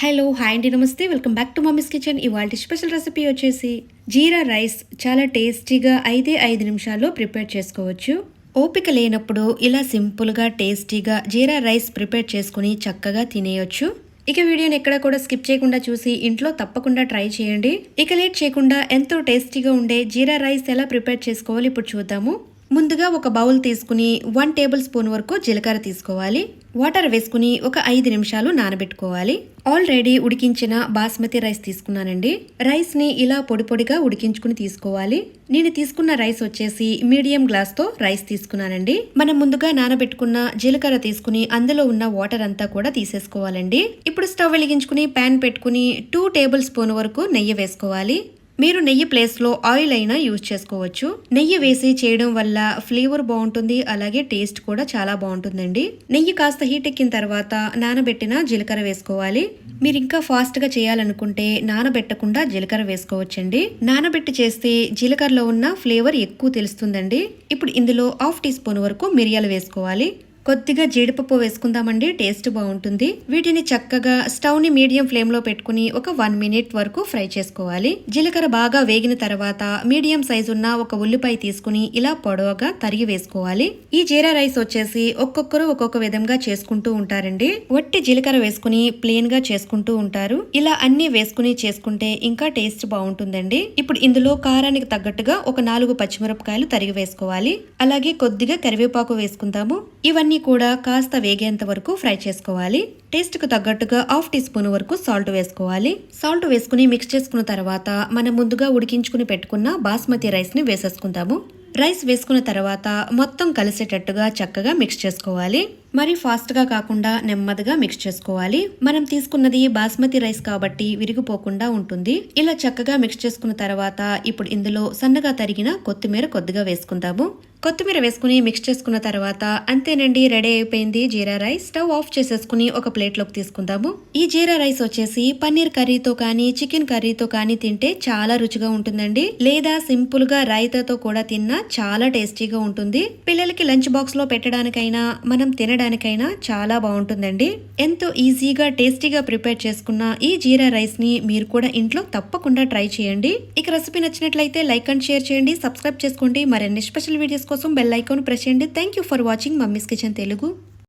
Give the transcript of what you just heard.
Hello hi అండి నమస్తే welcome back to mummies kitchen. ఇవాళ స్పెషల్ రెసిపీ వచ్చేసి జీరా రైస్. చాలా టేస్టీగా 5 నిమిషాల్లో ప్రిపేర్ చేసుకోవచ్చు. ఓపిక లేనప్పుడు ఇలా సింపుల్గా టేస్టీగా జీరా రైస్ ప్రిపేర్ చేసుకుని చక్కగా తినేయొచ్చు. ఇక వీడియోని ఎక్కడ కూడా స్కిప్ చేయకుండా చూసి ఇంట్లో తప్పకుండా ట్రై చేయండి. ఇక లేట్ చేయకుండా ఎంతో టేస్టీగా ఉండే జీరా రైస్ ఎలా ప్రిపేర్ చేసుకోవాలి ఇప్పుడు చూద్దాము. ముందుగా ఒక బౌల్ తీసుకుని 1 టేబుల్ స్పూన్ వరకు జీలకర్ర తీసుకోవాలి. వాటర్ వేసుకుని ఒక 5 నిమిషాలు నానబెట్టుకోవాలి. ఆల్రెడీ ఉడికించిన బాస్మతి రైస్ తీసుకున్నానండి. రైస్ ని ఇలా పొడి పొడిగా ఉడికించుకుని తీసుకోవాలి. నేను తీసుకున్న రైస్ వచ్చేసి మీడియం గ్లాస్ తో రైస్ తీసుకున్నానండి. మనం ముందుగా నానబెట్టుకున్న జీలకర్ర తీసుకుని అందులో ఉన్న వాటర్ అంతా కూడా తీసేసుకోవాలండి. ఇప్పుడు స్టవ్ వెలిగించుకుని ప్యాన్ పెట్టుకుని 2 టేబుల్ స్పూన్ వరకు నెయ్యి వేసుకోవాలి. మీరు నెయ్యి ప్లేస్లో ఆయిల్ అయినా యూజ్ చేసుకోవచ్చు. నెయ్యి వేసి చేయడం వల్ల ఫ్లేవర్ బాగుంటుంది, అలాగే టేస్ట్ కూడా చాలా బాగుంటుందండి. నెయ్యి కాస్త హీట్ ఎక్కిన తర్వాత నానబెట్టిన జీలకర్ర వేసుకోవాలి. మీరు ఇంకా ఫాస్ట్గా చేయాలనుకుంటే నానబెట్టకుండా జీలకర్ర వేసుకోవచ్చండి. నానబెట్టి చేస్తే జీలకర్రలో ఉన్న ఫ్లేవర్ ఎక్కువ తెలుస్తుందండి. ఇప్పుడు ఇందులో 1/2 టీ స్పూన్ వరకు మిరియాలు వేసుకోవాలి. కొద్దిగా జీడిపప్పు వేసుకుందామండి, టేస్ట్ బాగుంటుంది. వీటిని చక్కగా స్టవ్ ని మీడియం ఫ్లేమ్ లో పెట్టుకుని ఒక 1 మినిట్ వరకు ఫ్రై చేసుకోవాలి. జీలకర్ర బాగా వేగిన తర్వాత మీడియం సైజ్ ఉన్న ఒక ఉల్లిపాయ తీసుకుని ఇలా పొడవుగా తరిగి వేసుకోవాలి. ఈ జీరా రైస్ వచ్చేసి ఒక్కొక్కరు ఒక్కొక్క విధంగా చేసుకుంటూ ఉంటారండి. వట్టి జీలకర్ర వేసుకుని ప్లేన్ గా చేసుకుంటూ ఉంటారు. ఇలా అన్ని వేసుకుని చేసుకుంటే ఇంకా టేస్ట్ బాగుంటుందండి. ఇప్పుడు ఇందులో కారానికి తగ్గట్టుగా ఒక 4 పచ్చిమిరపకాయలు తరిగి వేసుకోవాలి. అలాగే కొద్దిగా కరివేపాకు వేసుకుందాము. ఇవన్నీ కూడా కాస్త వేగేంత వరకు ఫ్రై చేసుకోవాలి. టేస్ట్ కు తగ్గట్టుగా 1/2 టీ స్పూన్ వరకు సాల్ట్ వేసుకోవాలి. సాల్ట్ వేసుకుని మిక్స్ చేసుకున్న తర్వాత మనం ముందుగా ఉడికించుకుని పెట్టుకున్న బాస్మతి రైస్ ని వేసేసుకుందాము. రైస్ వేసుకున్న తర్వాత మొత్తం కలిసేటట్టుగా చక్కగా మిక్స్ చేసుకోవాలి. మరి ఫాస్ట్ గా కాకుండా నెమ్మదిగా మిక్స్ చేసుకోవాలి. మనం తీసుకున్నది బాస్మతి రైస్ కాబట్టి విరిగిపోకుండా ఉంటుంది. ఇలా చక్కగా మిక్స్ చేసుకున్న తర్వాత ఇప్పుడు ఇందులో సన్నగా తరిగిన కొత్తిమీర కొద్దిగా వేసుకుందాము. కొత్తిమీర వేసుకుని మిక్స్ చేసుకున్న తర్వాత అంతేనండి, రెడీ అయిపోయింది జీరా రైస్. స్టవ్ ఆఫ్ చేసేసుకుని ఒక ప్లేట్ లోకి తీసుకుందాము. ఈ జీరా రైస్ వచ్చేసి పన్నీర్ కర్రీతో కానీ చికెన్ కర్రీతో కానీ తింటే చాలా రుచిగా ఉంటుందండి. లేదా సింపుల్ గా రైతాతో కూడా తిన్నా చాలా టేస్టీగా ఉంటుంది. పిల్లలకి లంచ్ బాక్స్ లో పెట్టడానికైనా మనం తినడానికైనా చాలా బాగుంటుందండి. ఎంతో ఈజీగా టేస్టీగా ప్రిపేర్ చేసుకున్న ఈ జీరా రైస్ ని మీరు కూడా ఇంట్లో తప్పకుండా ట్రై చేయండి. ఇక రెసిపీ నచ్చినట్లయితే లైక్ అండ్ షేర్ చేయండి, సబ్స్క్రైబ్ చేసుకోండి. మరిన్ని స్పెషల్ వీడియోస్ కోసం బెల్ ఐకాన్ ప్రెస్ చేయండి. Thank you for watching mummies kitchen Telugu.